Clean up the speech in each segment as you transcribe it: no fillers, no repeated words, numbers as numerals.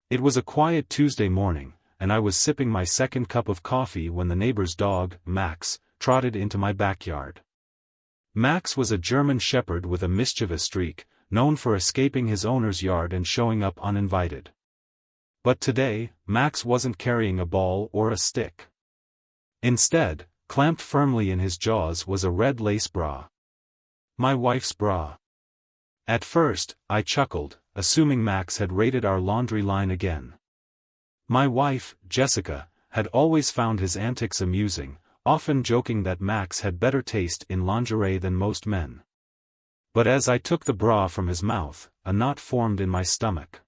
It was a quiet Tuesday morning, and I was sipping my second cup of coffee when the neighbor's dog, Max, trotted into my backyard. Max was a German shepherd with a mischievous streak, known for escaping his owner's yard and showing up uninvited. But today, Max wasn't carrying a ball or a stick. Instead, clamped firmly in his jaws was a red lace bra. My wife's bra. At first, I chuckled, assuming Max had raided our laundry line again. My wife, Jessica, had always found his antics amusing, often joking that Max had better taste in lingerie than most men. But as I took the bra from his mouth, a knot formed in my stomach.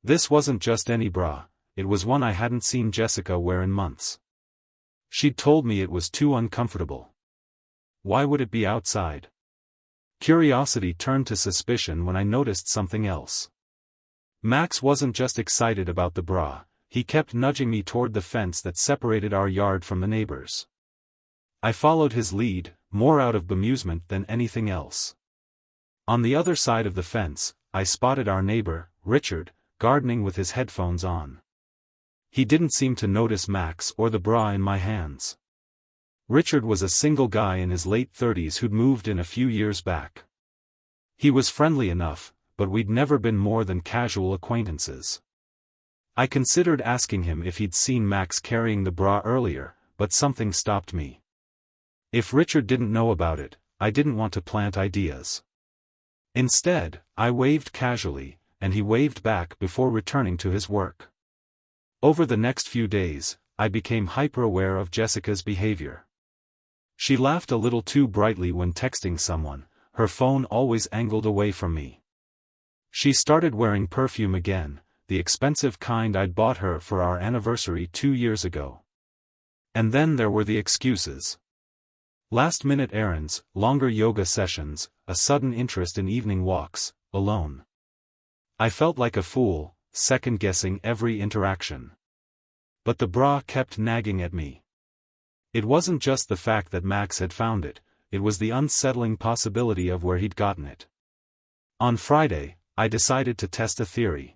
This wasn't just any bra, it was one I hadn't seen Jessica wear in months. She'd told me it was too uncomfortable. Why would it be outside? Curiosity turned to suspicion when I noticed something else. Max wasn't just excited about the bra, he kept nudging me toward the fence that separated our yard from the neighbor's. I followed his lead, more out of bemusement than anything else. On the other side of the fence, I spotted our neighbor, Richard, gardening with his headphones on. He didn't seem to notice Max or the bra in my hands. Richard was a single guy in his late 30s who'd moved in a few years back. He was friendly enough, but we'd never been more than casual acquaintances. I considered asking him if he'd seen Max carrying the bra earlier, but something stopped me. If Richard didn't know about it, I didn't want to plant ideas. Instead, I waved casually, and he waved back before returning to his work. Over the next few days, I became hyper-aware of Jessica's behavior. She laughed a little too brightly when texting someone, her phone always angled away from me. She started wearing perfume again, the expensive kind I'd bought her for our anniversary 2 years ago. And then there were the excuses. Last-minute errands, longer yoga sessions, a sudden interest in evening walks, alone. I felt like a fool, second-guessing every interaction. But the bra kept nagging at me. It wasn't just the fact that Max had found it, it was the unsettling possibility of where he'd gotten it. On Friday, I decided to test a theory.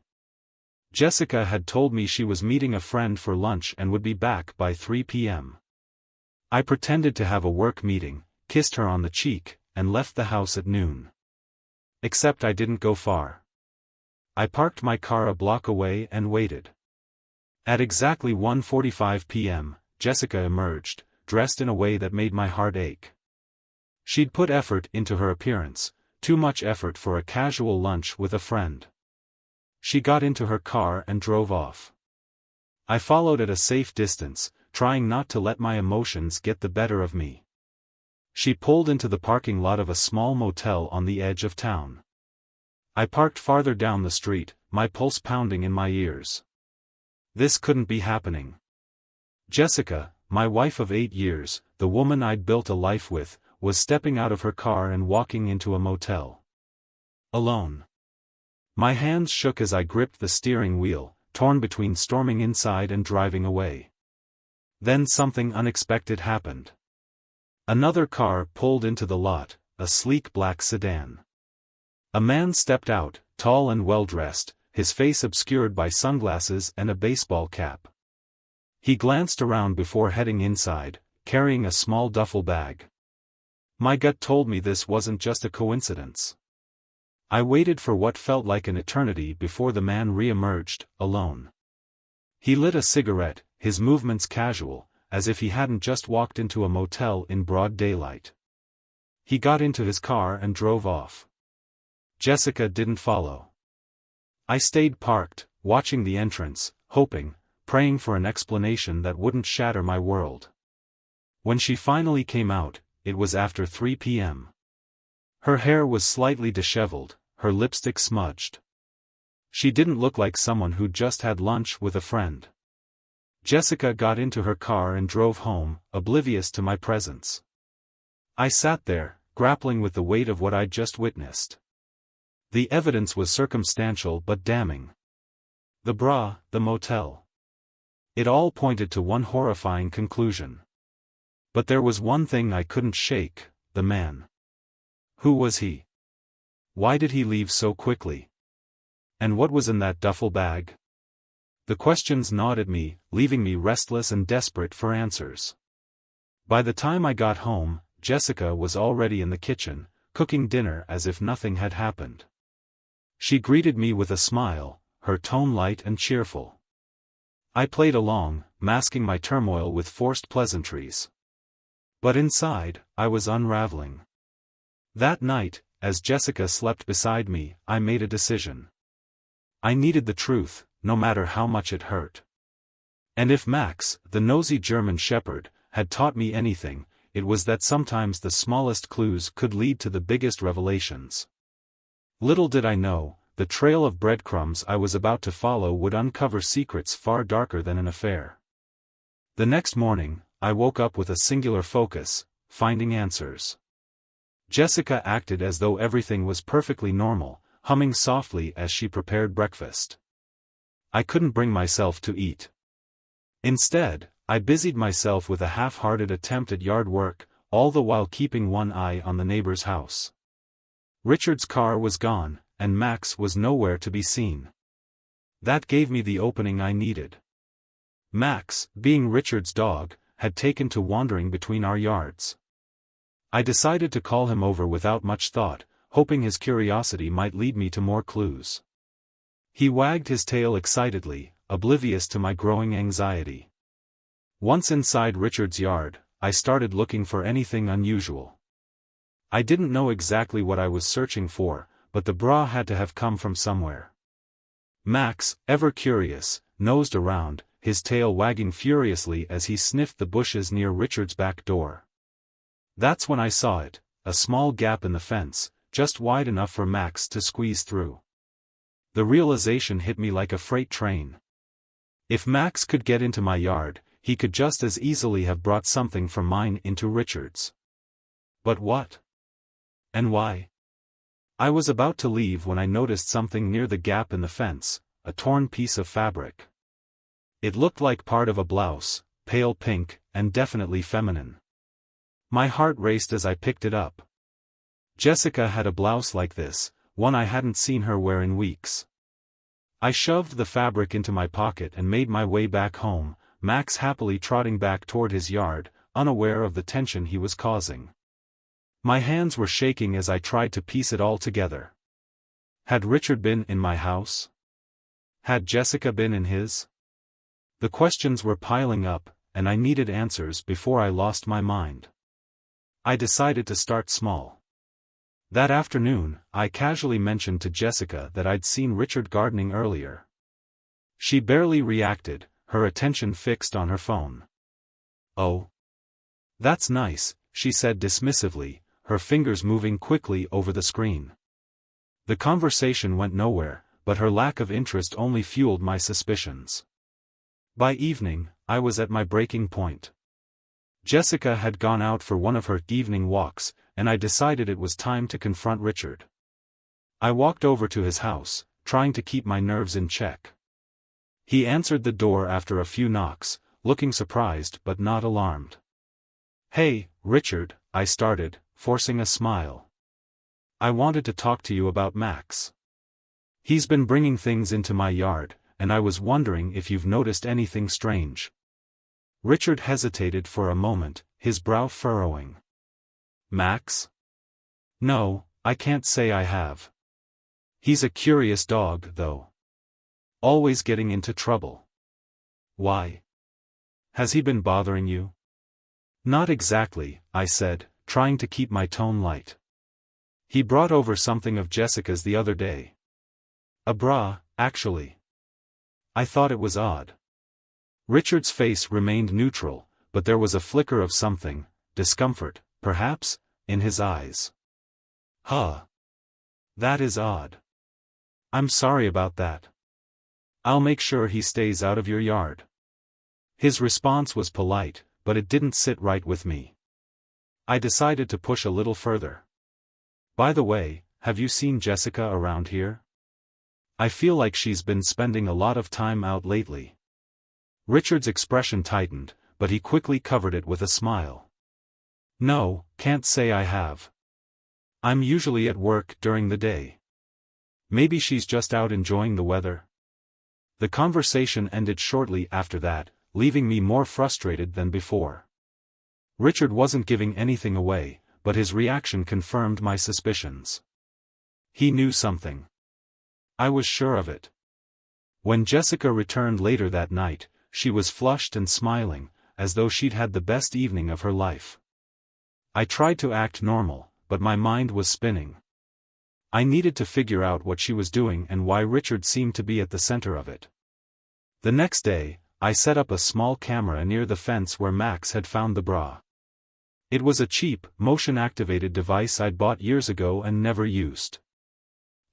Jessica had told me she was meeting a friend for lunch and would be back by 3 p.m. I pretended to have a work meeting, kissed her on the cheek, and left the house at noon. Except I didn't go far. I parked my car a block away and waited. At exactly 1:45 p.m., Jessica emerged, dressed in a way that made my heart ache. She'd put effort into her appearance, too much effort for a casual lunch with a friend. She got into her car and drove off. I followed at a safe distance, trying not to let my emotions get the better of me. She pulled into the parking lot of a small motel on the edge of town. I parked farther down the street, my pulse pounding in my ears. This couldn't be happening. Jessica, my wife of 8 years, the woman I'd built a life with, was stepping out of her car and walking into a motel. Alone. My hands shook as I gripped the steering wheel, torn between storming inside and driving away. Then something unexpected happened. Another car pulled into the lot, a sleek black sedan. A man stepped out, tall and well-dressed, his face obscured by sunglasses and a baseball cap. He glanced around before heading inside, carrying a small duffel bag. My gut told me this wasn't just a coincidence. I waited for what felt like an eternity before the man re-emerged, alone. He lit a cigarette, his movements casual, as if he hadn't just walked into a motel in broad daylight. He got into his car and drove off. Jessica didn't follow. I stayed parked, watching the entrance, hoping, praying for an explanation that wouldn't shatter my world. When she finally came out, it was after 3 p.m. Her hair was slightly disheveled, her lipstick smudged. She didn't look like someone who'd just had lunch with a friend. Jessica got into her car and drove home, oblivious to my presence. I sat there, grappling with the weight of what I'd just witnessed. The evidence was circumstantial but damning. The bra, the motel. It all pointed to one horrifying conclusion. But there was one thing I couldn't shake, the man. Who was he? Why did he leave so quickly? And what was in that duffel bag? The questions gnawed at me, leaving me restless and desperate for answers. By the time I got home, Jessica was already in the kitchen, cooking dinner as if nothing had happened. She greeted me with a smile, her tone light and cheerful. I played along, masking my turmoil with forced pleasantries. But inside, I was unraveling. That night, as Jessica slept beside me, I made a decision. I needed the truth, no matter how much it hurt. And if Max, the nosy German shepherd, had taught me anything, it was that sometimes the smallest clues could lead to the biggest revelations. Little did I know, the trail of breadcrumbs I was about to follow would uncover secrets far darker than an affair. The next morning, I woke up with a singular focus, finding answers. Jessica acted as though everything was perfectly normal, humming softly as she prepared breakfast. I couldn't bring myself to eat. Instead, I busied myself with a half-hearted attempt at yard work, all the while keeping one eye on the neighbor's house. Richard's car was gone, and Max was nowhere to be seen. That gave me the opening I needed. Max, being Richard's dog, had taken to wandering between our yards. I decided to call him over without much thought, hoping his curiosity might lead me to more clues. He wagged his tail excitedly, oblivious to my growing anxiety. Once inside Richard's yard, I started looking for anything unusual. I didn't know exactly what I was searching for, but the bra had to have come from somewhere. Max, ever curious, nosed around, his tail wagging furiously as he sniffed the bushes near Richard's back door. That's when I saw it, a small gap in the fence, just wide enough for Max to squeeze through. The realization hit me like a freight train. If Max could get into my yard, he could just as easily have brought something from mine into Richard's. But what? And why? I was about to leave when I noticed something near the gap in the fence, a torn piece of fabric. It looked like part of a blouse, pale pink, and definitely feminine. My heart raced as I picked it up. Jessica had a blouse like this, one I hadn't seen her wear in weeks. I shoved the fabric into my pocket and made my way back home, Max happily trotting back toward his yard, unaware of the tension he was causing. My hands were shaking as I tried to piece it all together. Had Richard been in my house? Had Jessica been in his? The questions were piling up, and I needed answers before I lost my mind. I decided to start small. That afternoon, I casually mentioned to Jessica that I'd seen Richard gardening earlier. She barely reacted, her attention fixed on her phone. "Oh. That's nice," she said dismissively, her fingers moving quickly over the screen. The conversation went nowhere, but her lack of interest only fueled my suspicions. By evening, I was at my breaking point. Jessica had gone out for one of her evening walks, and I decided it was time to confront Richard. I walked over to his house, trying to keep my nerves in check. He answered the door after a few knocks, looking surprised but not alarmed. "Hey, Richard," I started, forcing a smile. "I wanted to talk to you about Max. He's been bringing things into my yard, and I was wondering if you've noticed anything strange." Richard hesitated for a moment, his brow furrowing. "Max? No, I can't say I have. He's a curious dog, though. Always getting into trouble." "Why? Has he been bothering you?" "Not exactly," I said, trying to keep my tone light. "He brought over something of Jessica's the other day. A bra, actually. I thought it was odd." Richard's face remained neutral, but there was a flicker of something, discomfort, perhaps, in his eyes. "Huh. That is odd. I'm sorry about that. I'll make sure he stays out of your yard." His response was polite, but it didn't sit right with me. I decided to push a little further. "By the way, have you seen Jessica around here? I feel like she's been spending a lot of time out lately." Richard's expression tightened, but he quickly covered it with a smile. "No, can't say I have. I'm usually at work during the day. Maybe she's just out enjoying the weather." The conversation ended shortly after that, leaving me more frustrated than before. Richard wasn't giving anything away, but his reaction confirmed my suspicions. He knew something. I was sure of it. When Jessica returned later that night, she was flushed and smiling, as though she'd had the best evening of her life. I tried to act normal, but my mind was spinning. I needed to figure out what she was doing and why Richard seemed to be at the center of it. The next day, I set up a small camera near the fence where Max had found the bra. It was a cheap, motion-activated device I'd bought years ago and never used.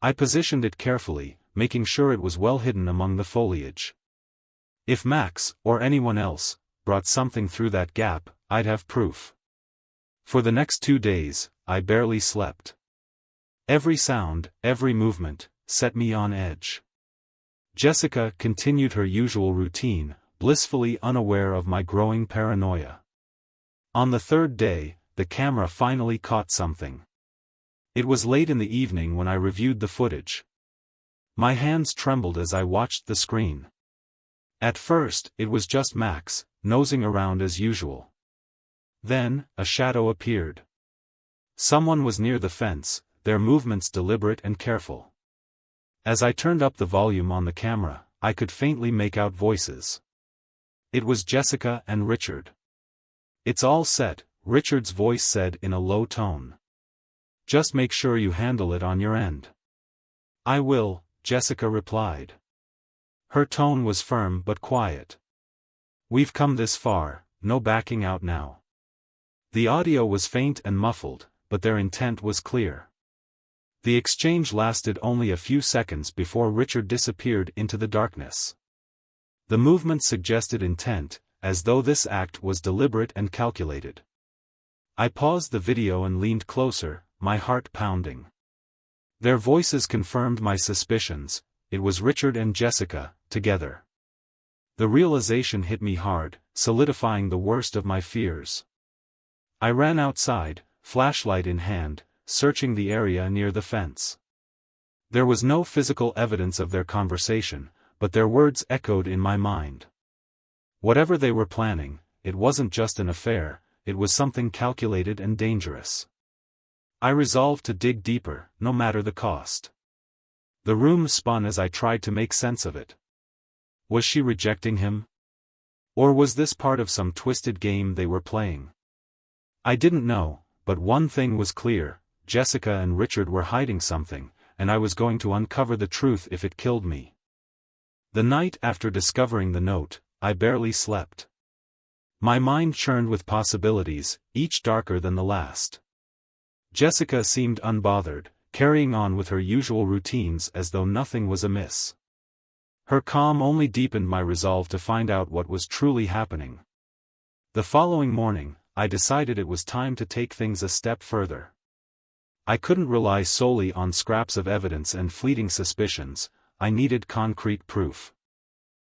I positioned it carefully, making sure it was well hidden among the foliage. If Max, or anyone else, brought something through that gap, I'd have proof. For the next 2 days, I barely slept. Every sound, every movement, set me on edge. Jessica continued her usual routine, blissfully unaware of my growing paranoia. On the 3rd day, the camera finally caught something. It was late in the evening when I reviewed the footage. My hands trembled as I watched the screen. At first, it was just Max, nosing around as usual. Then, a shadow appeared. Someone was near the fence, their movements deliberate and careful. As I turned up the volume on the camera, I could faintly make out voices. It was Jessica and Richard. "It's all set," Richard's voice said in a low tone. "Just make sure you handle it on your end." "I will," Jessica replied. Her tone was firm but quiet. "We've come this far, no backing out now." The audio was faint and muffled, but their intent was clear. The exchange lasted only a few seconds before Richard disappeared into the darkness. The movement suggested intent, as though this act was deliberate and calculated. I paused the video and leaned closer, my heart pounding. Their voices confirmed my suspicions. It was Richard and Jessica, together. The realization hit me hard, solidifying the worst of my fears. I ran outside, flashlight in hand, searching the area near the fence. There was no physical evidence of their conversation, but their words echoed in my mind. Whatever they were planning, it wasn't just an affair, it was something calculated and dangerous. I resolved to dig deeper, no matter the cost. The room spun as I tried to make sense of it. Was she rejecting him? Or was this part of some twisted game they were playing? I didn't know, but one thing was clear: Jessica and Richard were hiding something, and I was going to uncover the truth if it killed me. The night after discovering the note, I barely slept. My mind churned with possibilities, each darker than the last. Jessica seemed unbothered, carrying on with her usual routines as though nothing was amiss. Her calm only deepened my resolve to find out what was truly happening. The following morning, I decided it was time to take things a step further. I couldn't rely solely on scraps of evidence and fleeting suspicions. I needed concrete proof.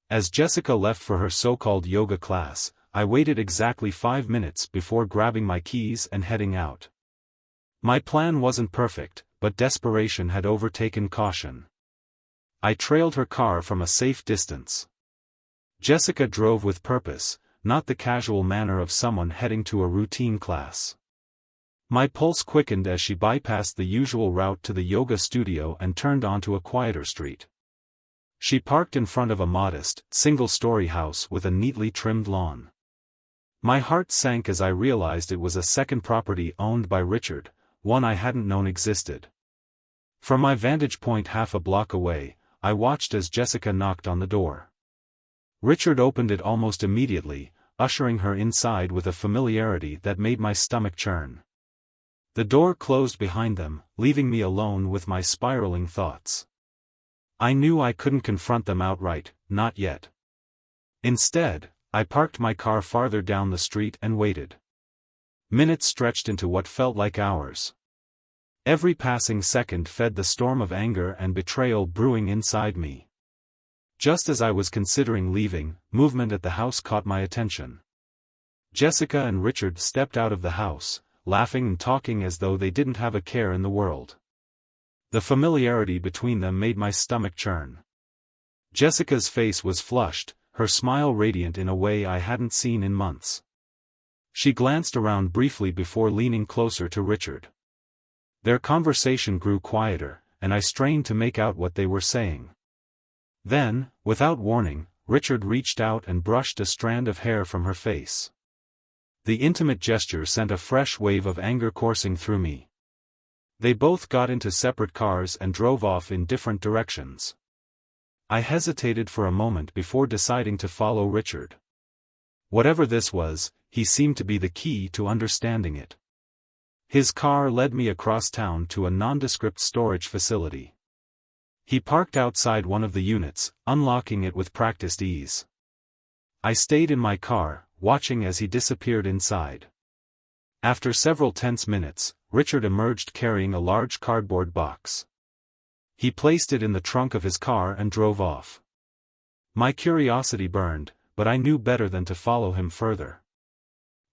As Jessica left for her so-called yoga class, I waited exactly 5 minutes before grabbing my keys and heading out. My plan wasn't perfect, but desperation had overtaken caution. I trailed her car from a safe distance. Jessica drove with purpose, not the casual manner of someone heading to a routine class. My pulse quickened as she bypassed the usual route to the yoga studio and turned onto a quieter street. She parked in front of a modest, single-story house with a neatly trimmed lawn. My heart sank as I realized it was a second property owned by Richard, one I hadn't known existed. From my vantage point half a block away, I watched as Jessica knocked on the door. Richard opened it almost immediately, ushering her inside with a familiarity that made my stomach churn. The door closed behind them, leaving me alone with my spiraling thoughts. I knew I couldn't confront them outright, not yet. Instead, I parked my car farther down the street and waited. Minutes stretched into what felt like hours. Every passing second fed the storm of anger and betrayal brewing inside me. Just as I was considering leaving, movement at the house caught my attention. Jessica and Richard stepped out of the house, laughing and talking as though they didn't have a care in the world. The familiarity between them made my stomach churn. Jessica's face was flushed, her smile radiant in a way I hadn't seen in months. She glanced around briefly before leaning closer to Richard. Their conversation grew quieter, and I strained to make out what they were saying. Then, without warning, Richard reached out and brushed a strand of hair from her face. The intimate gesture sent a fresh wave of anger coursing through me. They both got into separate cars and drove off in different directions. I hesitated for a moment before deciding to follow Richard. Whatever this was, he seemed to be the key to understanding it. His car led me across town to a nondescript storage facility. He parked outside one of the units, unlocking it with practiced ease. I stayed in my car, watching as he disappeared inside. After several tense minutes, Richard emerged carrying a large cardboard box. He placed it in the trunk of his car and drove off. My curiosity burned, but I knew better than to follow him further.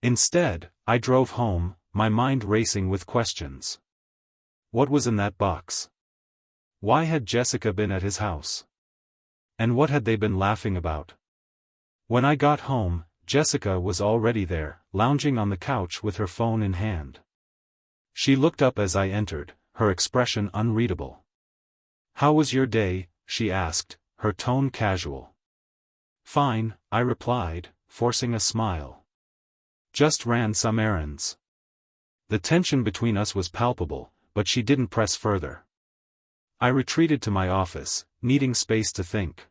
Instead, I drove home, my mind racing with questions. What was in that box? Why had Jessica been at his house? And what had they been laughing about? When I got home, Jessica was already there, lounging on the couch with her phone in hand. She looked up as I entered, her expression unreadable. "How was your day?" she asked, her tone casual. "Fine," I replied, forcing a smile. "Just ran some errands." The tension between us was palpable, but she didn't press further. I retreated to my office, needing space to think.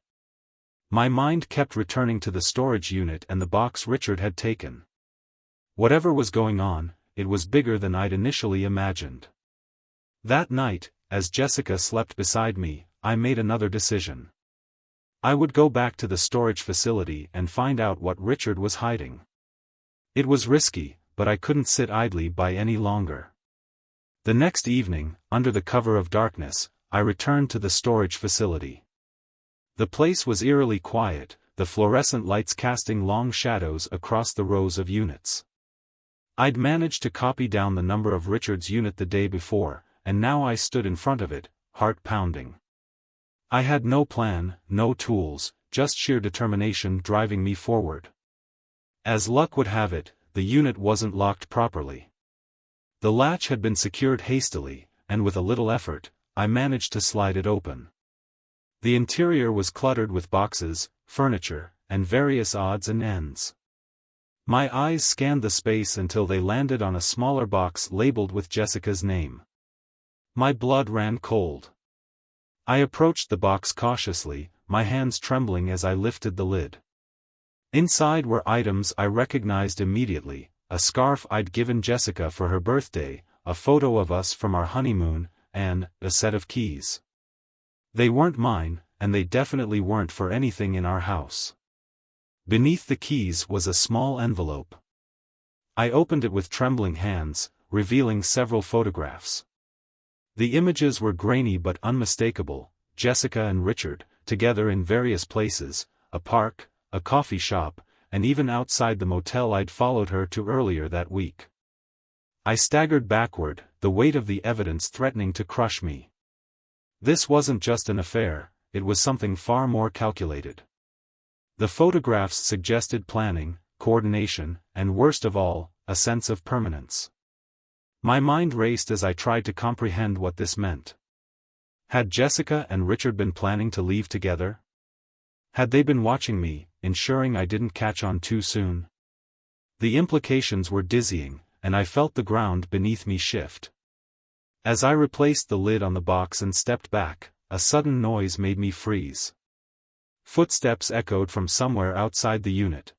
My mind kept returning to the storage unit and the box Richard had taken. Whatever was going on, it was bigger than I'd initially imagined. That night, as Jessica slept beside me, I made another decision. I would go back to the storage facility and find out what Richard was hiding. It was risky, but I couldn't sit idly by any longer. The next evening, under the cover of darkness, I returned to the storage facility. The place was eerily quiet, the fluorescent lights casting long shadows across the rows of units. I'd managed to copy down the number of Richard's unit the day before, and now I stood in front of it, heart pounding. I had no plan, no tools, just sheer determination driving me forward. As luck would have it, the unit wasn't locked properly. The latch had been secured hastily, and with a little effort, I managed to slide it open. The interior was cluttered with boxes, furniture, and various odds and ends. My eyes scanned the space until they landed on a smaller box labeled with Jessica's name. My blood ran cold. I approached the box cautiously, my hands trembling as I lifted the lid. Inside were items I recognized immediately: a scarf I'd given Jessica for her birthday, a photo of us from our honeymoon, and a set of keys. They weren't mine, and they definitely weren't for anything in our house. Beneath the keys was a small envelope. I opened it with trembling hands, revealing several photographs. The images were grainy but unmistakable: Jessica and Richard, together in various places, a park, a coffee shop, and even outside the motel I'd followed her to earlier that week. I staggered backward, the weight of the evidence threatening to crush me. This wasn't just an affair, it was something far more calculated. The photographs suggested planning, coordination, and worst of all, a sense of permanence. My mind raced as I tried to comprehend what this meant. Had Jessica and Richard been planning to leave together? Had they been watching me, ensuring I didn't catch on too soon? The implications were dizzying, and I felt the ground beneath me shift. As I replaced the lid on the box and stepped back, a sudden noise made me freeze. Footsteps echoed from somewhere outside the unit.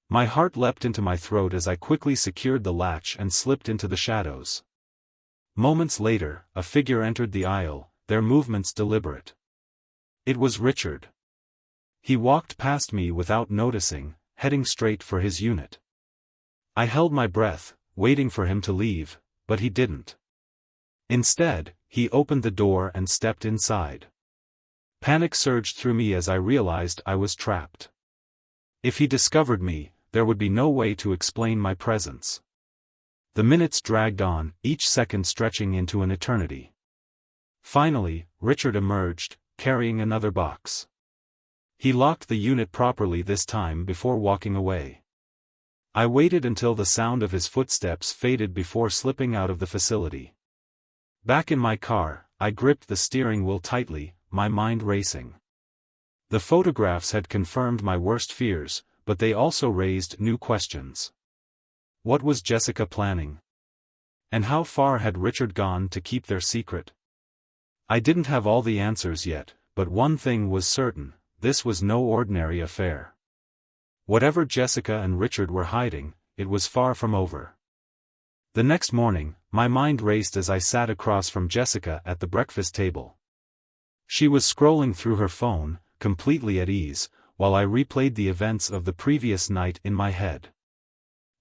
My heart leapt into my throat as I quickly secured the latch and slipped into the shadows. Moments later, a figure entered the aisle, their movements deliberate. It was Richard. He walked past me without noticing, heading straight for his unit. I held my breath, waiting for him to leave, but he didn't. Instead, he opened the door and stepped inside. Panic surged through me as I realized I was trapped. If he discovered me, there would be no way to explain my presence. The minutes dragged on, each second stretching into an eternity. Finally, Richard emerged, carrying another box. He locked the unit properly this time before walking away. I waited until the sound of his footsteps faded before slipping out of the facility. Back in my car, I gripped the steering wheel tightly, my mind racing. The photographs had confirmed my worst fears, but they also raised new questions. What was Jessica planning? And how far had Richard gone to keep their secret? I didn't have all the answers yet, but one thing was certain: this was no ordinary affair. Whatever Jessica and Richard were hiding, it was far from over. The next morning, my mind raced as I sat across from Jessica at the breakfast table. She was scrolling through her phone, completely at ease, while I replayed the events of the previous night in my head.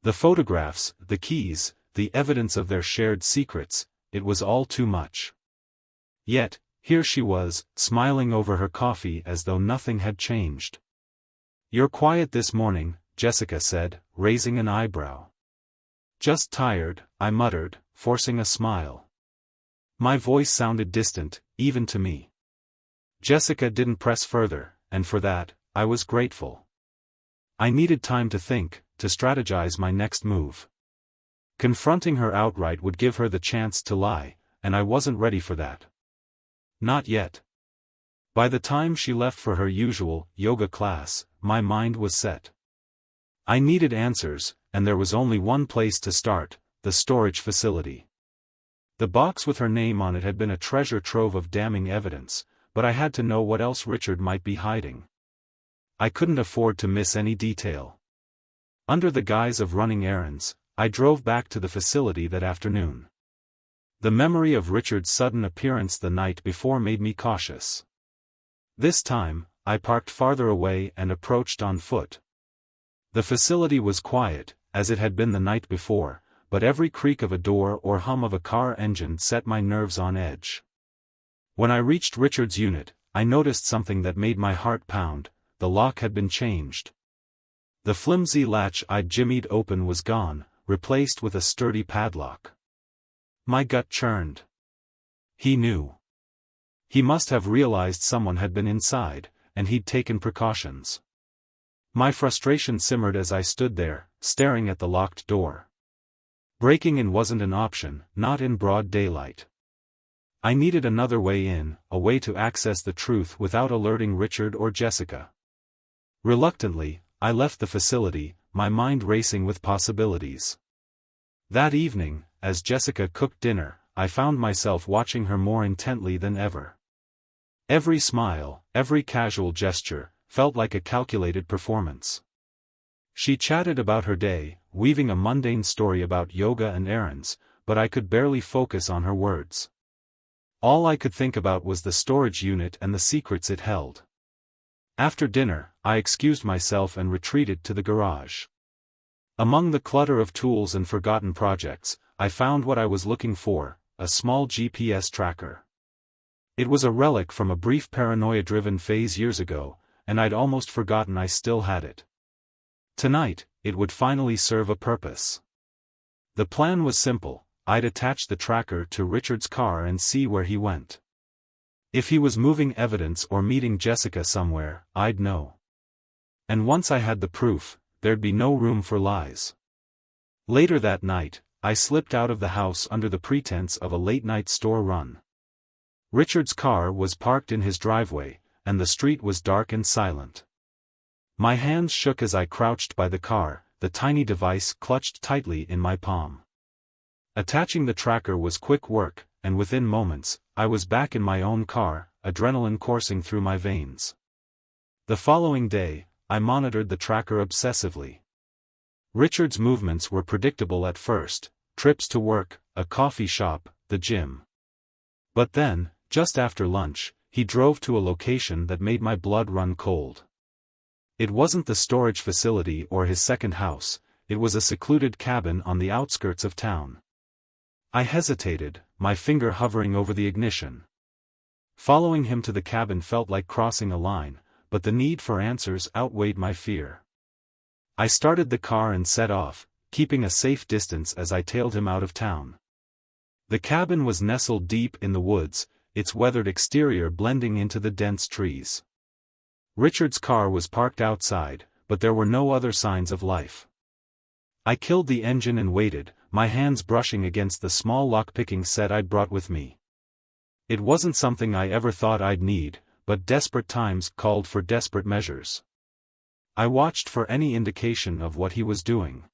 The photographs, the keys, the evidence of their shared secrets, it was all too much. Yet, here she was, smiling over her coffee as though nothing had changed. "You're quiet this morning," Jessica said, raising an eyebrow. "Just tired," I muttered, forcing a smile. My voice sounded distant, even to me. Jessica didn't press further, and for that, I was grateful. I needed time to think, to strategize my next move. Confronting her outright would give her the chance to lie, and I wasn't ready for that. Not yet. By the time she left for her usual yoga class, my mind was set. I needed answers, and there was only one place to start: the storage facility. The box with her name on it had been a treasure trove of damning evidence, but I had to know what else Richard might be hiding. I couldn't afford to miss any detail. Under the guise of running errands, I drove back to the facility that afternoon. The memory of Richard's sudden appearance the night before made me cautious. This time, I parked farther away and approached on foot. The facility was quiet, as it had been the night before, but every creak of a door or hum of a car engine set my nerves on edge. When I reached Richard's unit, I noticed something that made my heart pound: the lock had been changed. The flimsy latch I'd jimmied open was gone, replaced with a sturdy padlock. My gut churned. He knew. He must have realized someone had been inside, and he'd taken precautions. My frustration simmered as I stood there, staring at the locked door. Breaking in wasn't an option, not in broad daylight. I needed another way in, a way to access the truth without alerting Richard or Jessica. Reluctantly, I left the facility, my mind racing with possibilities. That evening, as Jessica cooked dinner, I found myself watching her more intently than ever. Every smile, every casual gesture, felt like a calculated performance. She chatted about her day, weaving a mundane story about yoga and errands, but I could barely focus on her words. All I could think about was the storage unit and the secrets it held. After dinner, I excused myself and retreated to the garage. Among the clutter of tools and forgotten projects, I found what I was looking for: a small GPS tracker. It was a relic from a brief paranoia-driven phase years ago, and I'd almost forgotten I still had it. Tonight, it would finally serve a purpose. The plan was simple: I'd attach the tracker to Richard's car and see where he went. If he was moving evidence or meeting Jessica somewhere, I'd know. And once I had the proof, there'd be no room for lies. Later that night, I slipped out of the house under the pretense of a late-night store run. Richard's car was parked in his driveway, and the street was dark and silent. My hands shook as I crouched by the car, the tiny device clutched tightly in my palm. Attaching the tracker was quick work, and within moments, I was back in my own car, adrenaline coursing through my veins. The following day, I monitored the tracker obsessively. Richard's movements were predictable at first: trips to work, a coffee shop, the gym. But then, just after lunch, he drove to a location that made my blood run cold. It wasn't the storage facility or his second house, it was a secluded cabin on the outskirts of town. I hesitated, my finger hovering over the ignition. Following him to the cabin felt like crossing a line, but the need for answers outweighed my fear. I started the car and set off, keeping a safe distance as I tailed him out of town. The cabin was nestled deep in the woods, its weathered exterior blending into the dense trees. Richard's car was parked outside, but there were no other signs of life. I killed the engine and waited, my hands brushing against the small lock-picking set I'd brought with me. It wasn't something I ever thought I'd need, but desperate times called for desperate measures. I watched for any indication of what he was doing.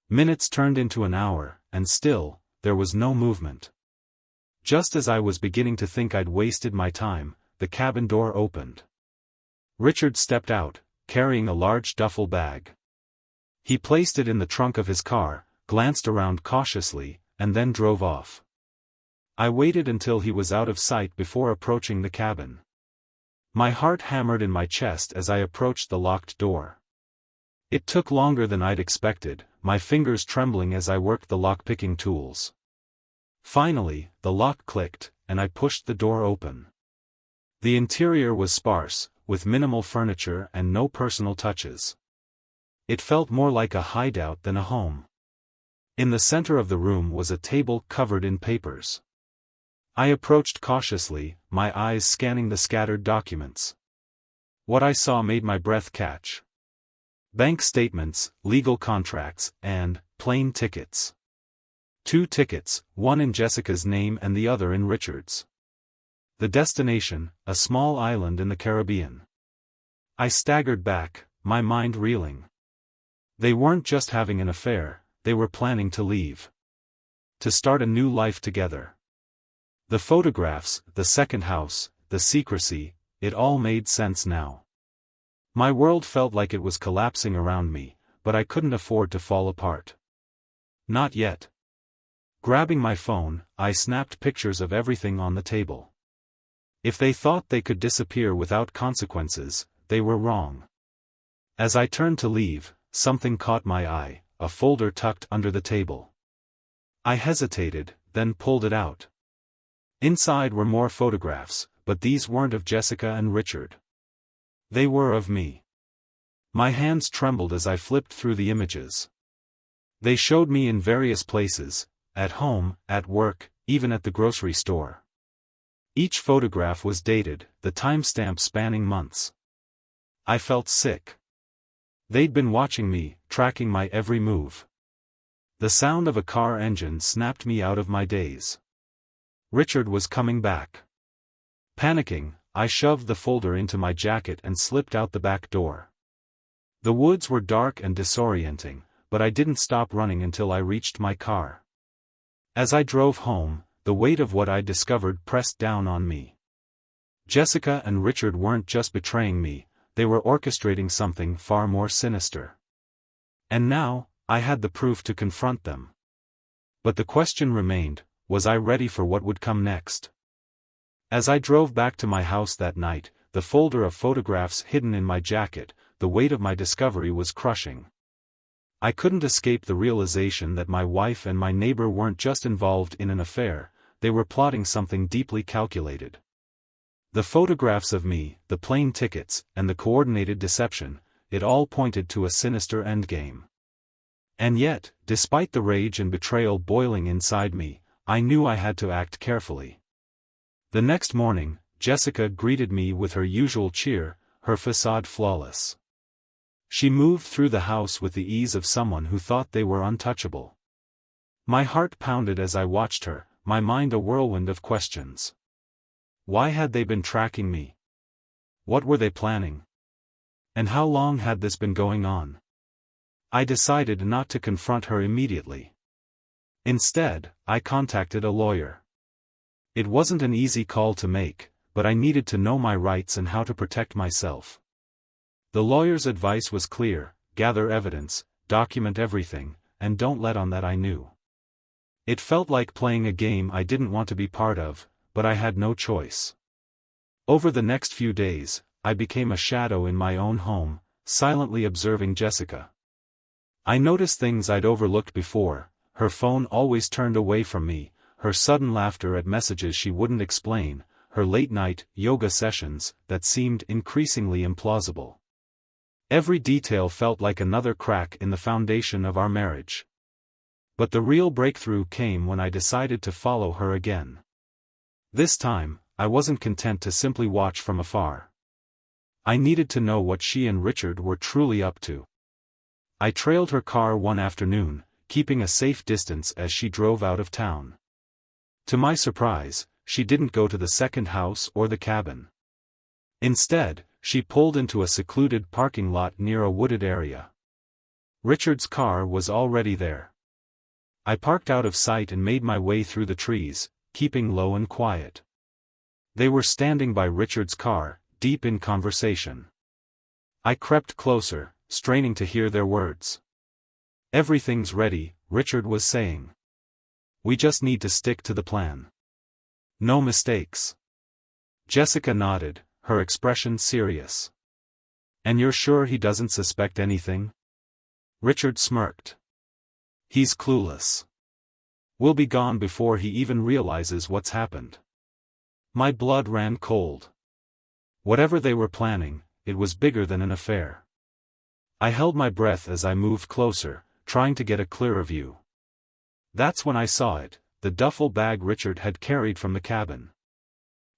Minutes turned into an hour, and still, there was no movement. Just as I was beginning to think I'd wasted my time, the cabin door opened. Richard stepped out, carrying a large duffel bag. He placed it in the trunk of his car, glanced around cautiously, and then drove off. I waited until he was out of sight before approaching the cabin. My heart hammered in my chest as I approached the locked door. It took longer than I'd expected, my fingers trembling as I worked the lock-picking tools. Finally, the lock clicked, and I pushed the door open. The interior was sparse, with minimal furniture and no personal touches. It felt more like a hideout than a home. In the center of the room was a table covered in papers. I approached cautiously, my eyes scanning the scattered documents. What I saw made my breath catch. Bank statements, legal contracts, and plane tickets. 2 tickets, one in Jessica's name and the other in Richard's. The destination, a small island in the Caribbean. I staggered back, my mind reeling. They weren't just having an affair, they were planning to leave. To start a new life together. The photographs, the second house, the secrecy, it all made sense now. My world felt like it was collapsing around me, but I couldn't afford to fall apart. Not yet. Grabbing my phone, I snapped pictures of everything on the table. If they thought they could disappear without consequences, they were wrong. As I turned to leave, something caught my eye, a folder tucked under the table. I hesitated, then pulled it out. Inside were more photographs, but these weren't of Jessica and Richard. They were of me. My hands trembled as I flipped through the images. They showed me in various places, at home, at work, even at the grocery store. Each photograph was dated, the timestamp spanning months. I felt sick. They'd been watching me, tracking my every move. The sound of a car engine snapped me out of my daze. Richard was coming back. Panicking, I shoved the folder into my jacket and slipped out the back door. The woods were dark and disorienting, but I didn't stop running until I reached my car. As I drove home, the weight of what I'd discovered pressed down on me. Jessica and Richard weren't just betraying me, they were orchestrating something far more sinister. And now, I had the proof to confront them. But the question remained, was I ready for what would come next? As I drove back to my house that night, the folder of photographs hidden in my jacket, the weight of my discovery was crushing. I couldn't escape the realization that my wife and my neighbor weren't just involved in an affair, they were plotting something deeply calculated. The photographs of me, the plane tickets, and the coordinated deception, it all pointed to a sinister endgame. And yet, despite the rage and betrayal boiling inside me, I knew I had to act carefully. The next morning, Jessica greeted me with her usual cheer, her facade flawless. She moved through the house with the ease of someone who thought they were untouchable. My heart pounded as I watched her, my mind a whirlwind of questions. Why had they been tracking me? What were they planning? And how long had this been going on? I decided not to confront her immediately. Instead, I contacted a lawyer. It wasn't an easy call to make, but I needed to know my rights and how to protect myself. The lawyer's advice was clear: gather evidence, document everything, and don't let on that I knew. It felt like playing a game I didn't want to be part of, but I had no choice. Over the next few days, I became a shadow in my own home, silently observing Jessica. I noticed things I'd overlooked before: her phone always turned away from me, her sudden laughter at messages she wouldn't explain, her late-night yoga sessions that seemed increasingly implausible. Every detail felt like another crack in the foundation of our marriage. But the real breakthrough came when I decided to follow her again. This time, I wasn't content to simply watch from afar. I needed to know what she and Richard were truly up to. I trailed her car one afternoon, keeping a safe distance as she drove out of town. To my surprise, she didn't go to the second house or the cabin. Instead, she pulled into a secluded parking lot near a wooded area. Richard's car was already there. I parked out of sight and made my way through the trees, keeping low and quiet. They were standing by Richard's car, deep in conversation. I crept closer, straining to hear their words. "Everything's ready," Richard was saying. "We just need to stick to the plan. No mistakes." Jessica nodded, her expression serious. "And you're sure he doesn't suspect anything?" Richard smirked. "He's clueless. We'll be gone before he even realizes what's happened." My blood ran cold. Whatever they were planning, it was bigger than an affair. I held my breath as I moved closer, trying to get a clearer view. That's when I saw it, the duffel bag Richard had carried from the cabin.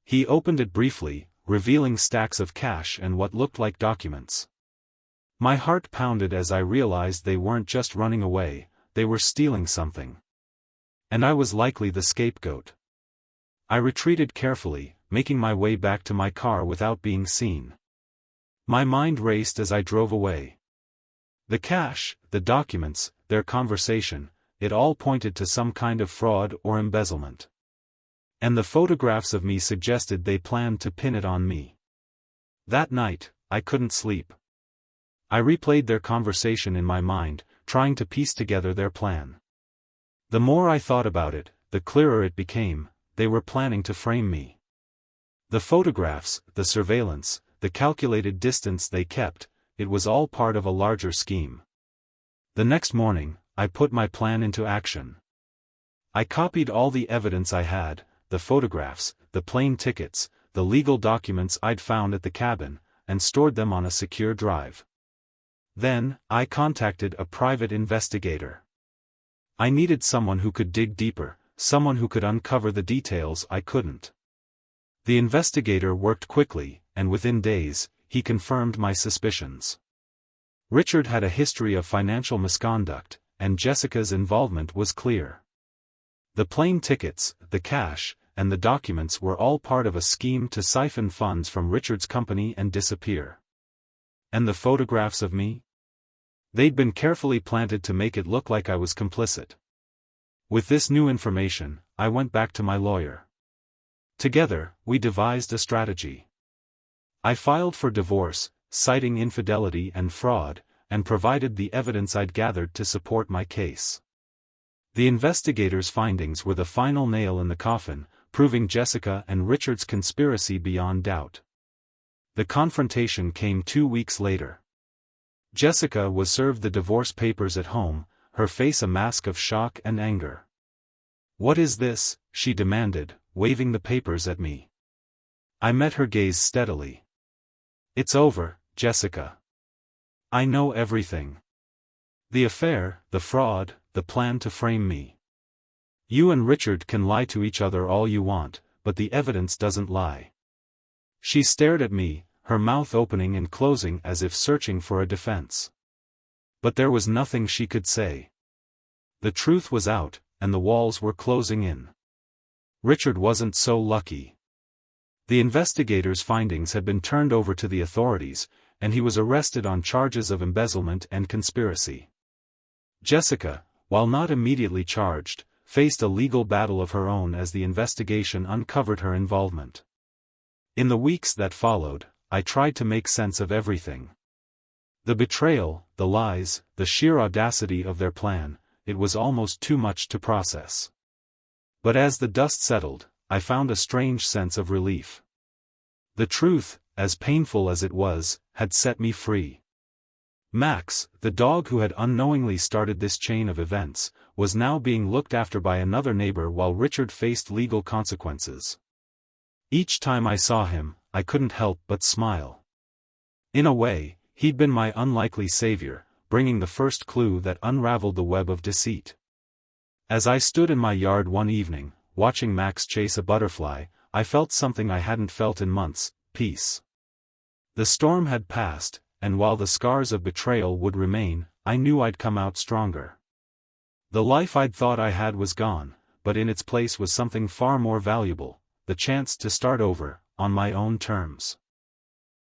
He opened it briefly, revealing stacks of cash and what looked like documents. My heart pounded as I realized they weren't just running away, they were stealing something. And I was likely the scapegoat. I retreated carefully, making my way back to my car without being seen. My mind raced as I drove away. The cash, the documents, their conversation, it all pointed to some kind of fraud or embezzlement. And the photographs of me suggested they planned to pin it on me. That night, I couldn't sleep. I replayed their conversation in my mind, trying to piece together their plan. The more I thought about it, the clearer it became, they were planning to frame me. The photographs, the surveillance, the calculated distance they kept, it was all part of a larger scheme. The next morning, I put my plan into action. I copied all the evidence I had, the photographs, the plane tickets, the legal documents I'd found at the cabin, and stored them on a secure drive. Then, I contacted a private investigator. I needed someone who could dig deeper, someone who could uncover the details I couldn't. The investigator worked quickly, and within days, he confirmed my suspicions. Richard had a history of financial misconduct, and Jessica's involvement was clear. The plane tickets, the cash, and the documents were all part of a scheme to siphon funds from Richard's company and disappear. And the photographs of me? They'd been carefully planted to make it look like I was complicit. With this new information, I went back to my lawyer. Together, we devised a strategy. I filed for divorce, citing infidelity and fraud, and provided the evidence I'd gathered to support my case. The investigators' findings were the final nail in the coffin, proving Jessica and Richard's conspiracy beyond doubt. The confrontation came 2 weeks later. Jessica was served the divorce papers at home, her face a mask of shock and anger. "What is this?" she demanded, waving the papers at me. I met her gaze steadily. "It's over, Jessica. I know everything. The affair, the fraud, the plan to frame me. You and Richard can lie to each other all you want, but the evidence doesn't lie." She stared at me, her mouth opening and closing as if searching for a defense. But there was nothing she could say. The truth was out, and the walls were closing in. Richard wasn't so lucky. The investigators' findings had been turned over to the authorities, and he was arrested on charges of embezzlement and conspiracy. Jessica, while not immediately charged, faced a legal battle of her own as the investigation uncovered her involvement. In the weeks that followed, I tried to make sense of everything. The betrayal, the lies, the sheer audacity of their plan, it was almost too much to process. But as the dust settled, I found a strange sense of relief. The truth, as painful as it was, had set me free. Max, the dog who had unknowingly started this chain of events, was now being looked after by another neighbor while Richard faced legal consequences. Each time I saw him, I couldn't help but smile. In a way, he'd been my unlikely savior, bringing the first clue that unraveled the web of deceit. As I stood in my yard one evening, watching Max chase a butterfly, I felt something I hadn't felt in months: peace. The storm had passed, and while the scars of betrayal would remain, I knew I'd come out stronger. The life I'd thought I had was gone, but in its place was something far more valuable, the chance to start over, on my own terms.